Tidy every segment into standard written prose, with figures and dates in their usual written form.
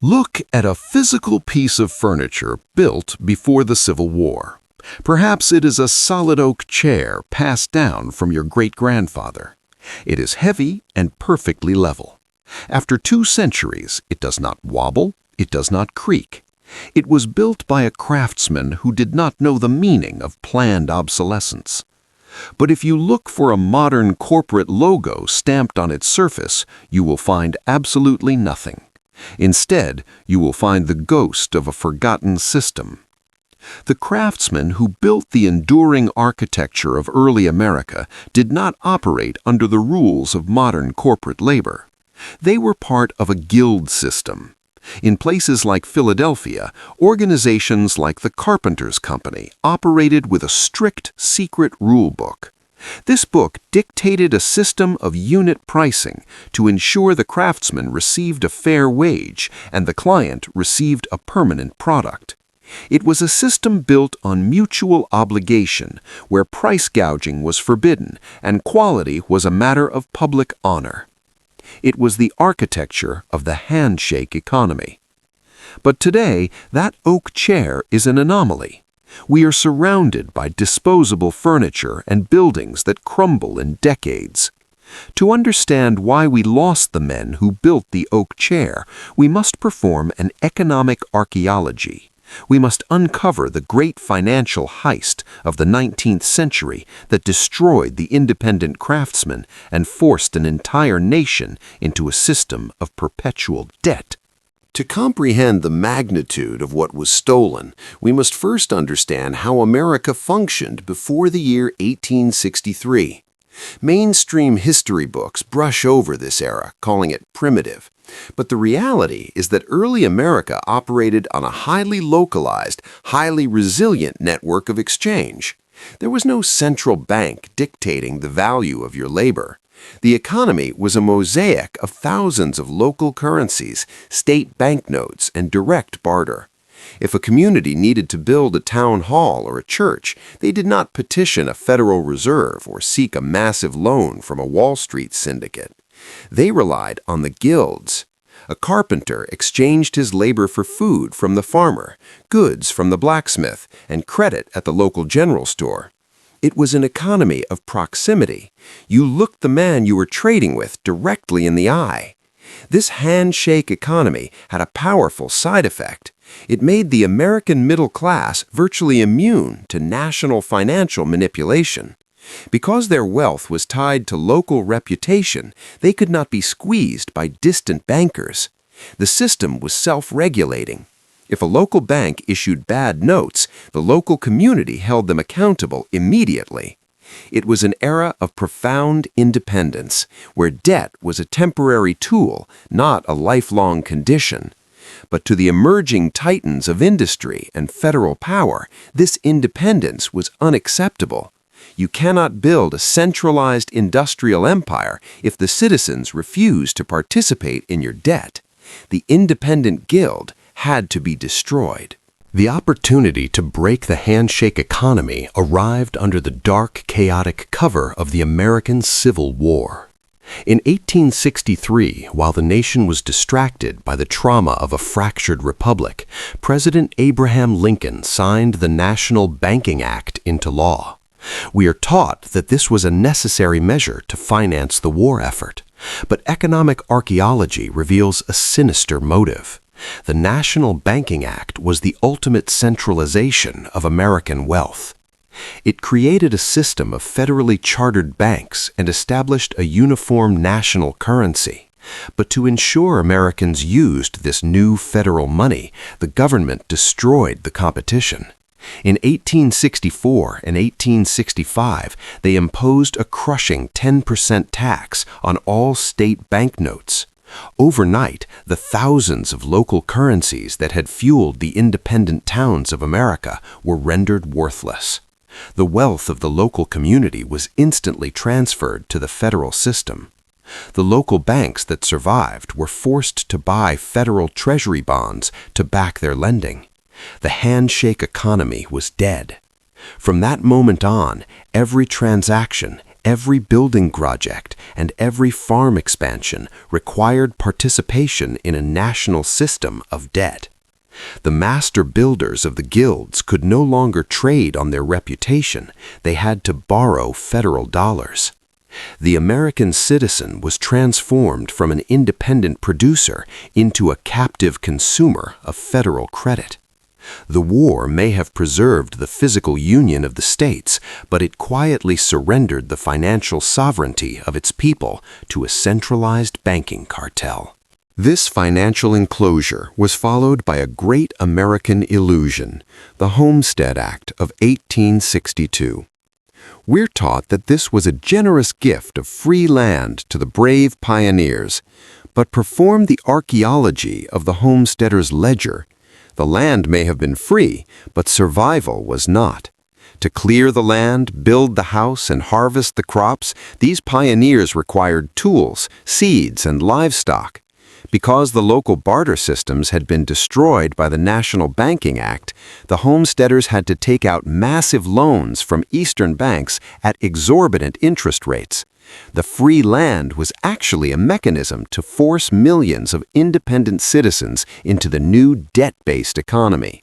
Look at a physical piece of furniture built before the Civil War. Perhaps it is a solid oak chair passed down from your great-grandfather. It is heavy and perfectly level. After 2 centuries, it does not wobble, it does not creak. It was built by a craftsman who did not know the meaning of planned obsolescence. But if you look for a modern corporate logo stamped on its surface, you will find absolutely nothing. Instead, you will find the ghost of a forgotten system. The craftsmen who built the enduring architecture of early America did not operate under the rules of modern corporate labor. They were part of a guild system. In places like Philadelphia, organizations like the Carpenters' Company operated with a strict secret rule book. This book dictated a system of unit pricing to ensure the craftsman received a fair wage and the client received a permanent product. It was a system built on mutual obligation, where price gouging was forbidden and quality was a matter of public honor. It was the architecture of the handshake economy. But today, that oak chair is an anomaly. We are surrounded by disposable furniture and buildings that crumble in decades. To understand why we lost the men who built the oak chair, we must perform an economic archaeology. We must uncover the great financial heist of the 19th century that destroyed the independent craftsman and forced an entire nation into a system of perpetual debt. To comprehend the magnitude of what was stolen, we must first understand how America functioned before the year 1863. Mainstream history books brush over this era, calling it primitive. But the reality is that early America operated on a highly localized, highly resilient network of exchange. There was no central bank dictating the value of your labor. The economy was a mosaic of thousands of local currencies, state banknotes, and direct barter. If a community needed to build a town hall or a church, they did not petition a Federal Reserve or seek a massive loan from a Wall Street syndicate. They relied on the guilds. A carpenter exchanged his labor for food from the farmer, goods from the blacksmith, and credit at the local general store. It was an economy of proximity. You looked the man you were trading with directly in the eye. This handshake economy had a powerful side effect. It made the American middle class virtually immune to national financial manipulation. Because their wealth was tied to local reputation, they could not be squeezed by distant bankers. The system was self-regulating. If a local bank issued bad notes, the local community held them accountable immediately. It was an era of profound independence, where debt was a temporary tool, not a lifelong condition. But to the emerging titans of industry and federal power, this independence was unacceptable. You cannot build a centralized industrial empire if the citizens refuse to participate in your debt. The independent guild had to be destroyed. The opportunity to break the handshake economy arrived under the dark, chaotic cover of the American Civil War. In 1863, while the nation was distracted by the trauma of a fractured republic, President Abraham Lincoln signed the National Banking Act into law. We are taught that this was a necessary measure to finance the war effort, but economic archaeology reveals a sinister motive. The National Banking Act was the ultimate centralization of American wealth. It created a system of federally chartered banks and established a uniform national currency. But to ensure Americans used this new federal money, the government destroyed the competition. In 1864 and 1865, they imposed a crushing 10% tax on all state banknotes. Overnight, the thousands of local currencies that had fueled the independent towns of America were rendered worthless. The wealth of the local community was instantly transferred to the federal system. The local banks that survived were forced to buy federal treasury bonds to back their lending. The handshake economy was dead. From that moment on, every transaction, Every building project and every farm expansion required participation in a national system of debt. The master builders of the guilds could no longer trade on their reputation. They had to borrow federal dollars. The American citizen was transformed from an independent producer into a captive consumer of federal credit. The war may have preserved the physical union of the states, but it quietly surrendered the financial sovereignty of its people to a centralized banking cartel. This financial enclosure was followed by a great American illusion, the Homestead Act of 1862. We're taught that this was a generous gift of free land to the brave pioneers, but perform the archaeology of the homesteader's ledger. The land may have been free, but survival was not. To clear the land, build the house, and harvest the crops, these pioneers required tools, seeds, and livestock. Because the local barter systems had been destroyed by the National Banking Act, the homesteaders had to take out massive loans from Eastern banks at exorbitant interest rates. The free land was actually a mechanism to force millions of independent citizens into the new debt-based economy.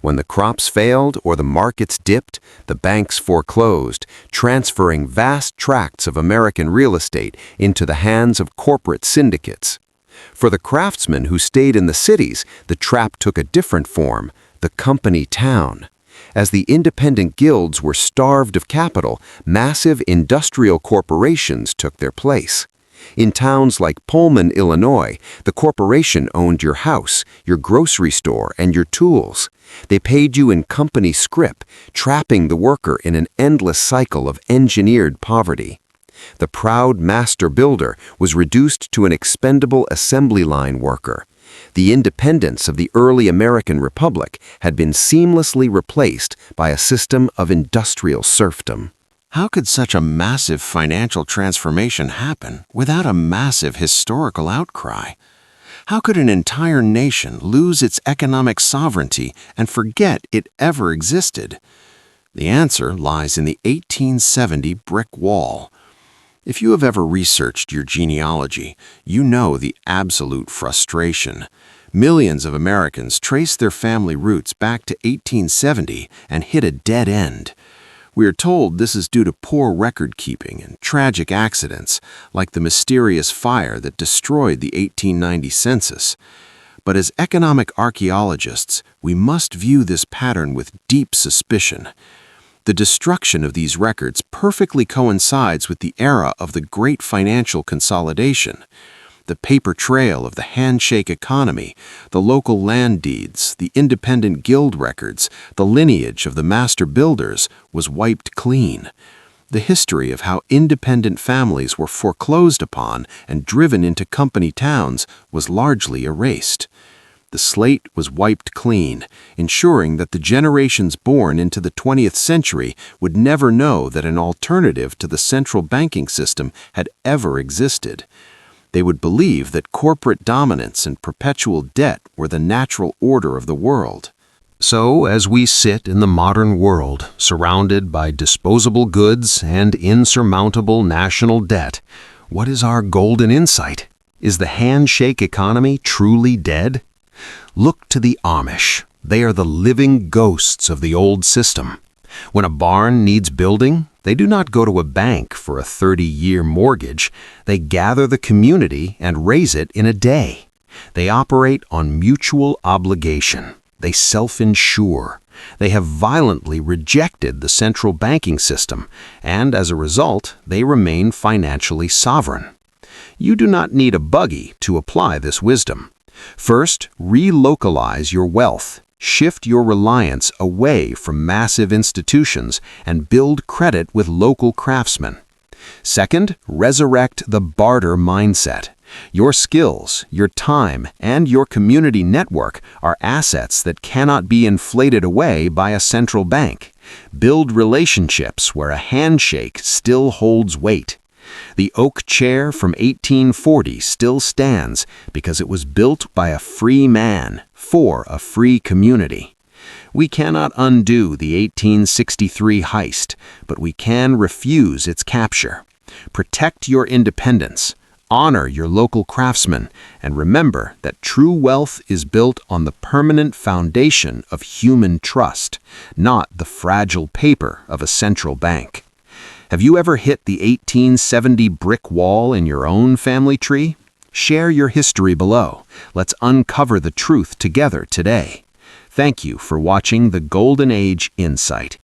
When the crops failed or the markets dipped, the banks foreclosed, transferring vast tracts of American real estate into the hands of corporate syndicates. For the craftsmen who stayed in the cities, the trap took a different form, the company town. As the independent guilds were starved of capital, massive industrial corporations took their place. In towns like Pullman, Illinois, the corporation owned your house, your grocery store, and your tools. They paid you in company scrip, trapping the worker in an endless cycle of engineered poverty. The proud master builder was reduced to an expendable assembly line worker. The independence of the early American Republic had been seamlessly replaced by a system of industrial serfdom. How could such a massive financial transformation happen without a massive historical outcry? How could an entire nation lose its economic sovereignty and forget it ever existed? The answer lies in the 1870 brick wall. If you have ever researched your genealogy, you know the absolute frustration. Millions of Americans trace their family roots back to 1870 and hit a dead end. We are told this is due to poor record-keeping and tragic accidents, like the mysterious fire that destroyed the 1890 census. But as economic archaeologists, we must view this pattern with deep suspicion. The destruction of these records perfectly coincides with the era of the great financial consolidation. The paper trail of the Handshake Economy, the local land deeds, the independent guild records, the lineage of the master builders was wiped clean. The history of how independent families were foreclosed upon and driven into company towns was largely erased. The slate was wiped clean, ensuring that the generations born into the 20th century would never know that an alternative to the central banking system had ever existed. They would believe that corporate dominance and perpetual debt were the natural order of the world. So, as we sit in the modern world, surrounded by disposable goods and insurmountable national debt, what is our golden insight? Is the handshake economy truly dead? Look to the Amish. They are the living ghosts of the old system. When a barn needs building, they do not go to a bank for a 30-year mortgage. They gather the community and raise it in a day. They operate on mutual obligation. They self-insure. They have violently rejected the central banking system, and as a result, they remain financially sovereign. You do not need a buggy to apply this wisdom. First, relocalize your wealth. Shift your reliance away from massive institutions and build credit with local craftsmen. Second, resurrect the barter mindset. Your skills, your time, and your community network are assets that cannot be inflated away by a central bank. Build relationships where a handshake still holds weight. The oak chair from 1840 still stands because it was built by a free man for a free community. We cannot undo the 1863 heist, but we can refuse its capture. Protect your independence, honor your local craftsmen, and remember that true wealth is built on the permanent foundation of human trust, not the fragile paper of a central bank. Have you ever hit the 1870 brick wall in your own family tree? Share your history below. Let's uncover the truth together today. Thank you for watching the Golden Age Insight.